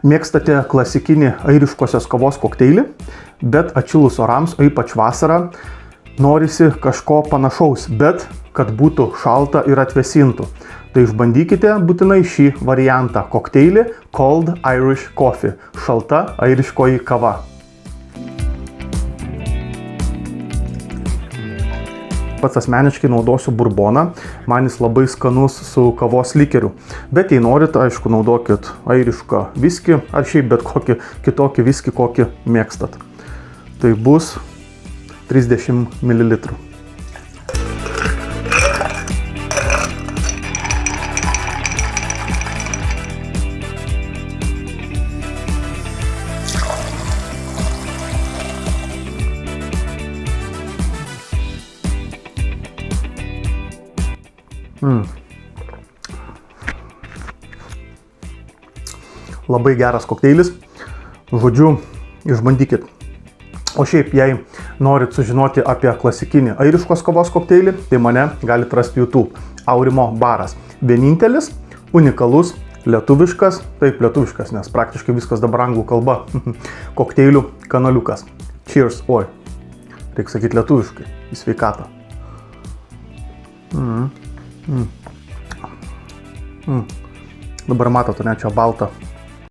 mėgstate klasikinį airiškosios kavos kokteilį, bet atšilus orams, o ypač vasarą, norisi kažko panašaus, bet kad būtų šalta ir atvėsintų. Tai išbandykite būtinai šį variantą – kokteilį Cold Irish Coffee – šalta airiškoji kava. Pats asmeniškai naudosiu burboną, man jis labai skanus su kavos likeriu. Bet jei norit, aišku, naudokit airišką viskį ar šiaip bet kokį kitokį viskį, kokį mėgstat. Tai bus 30 ml. Labai geras kokteilis, žodžiu, išbandykit. O šiaip, jei norit sužinoti apie klasikinį airiškos kavos kokteilį, tai mane galite rasti YouTube. Aurimo baras. Vienintelis, unikalus, lietuviškas, taip lietuviškas, nes praktiškai viskas dabar anglų kalba, kokteilių kanaliukas. Cheers, oi, reikia sakyti lietuviškai, į sveikatą. Dabar matote, ne, čia balta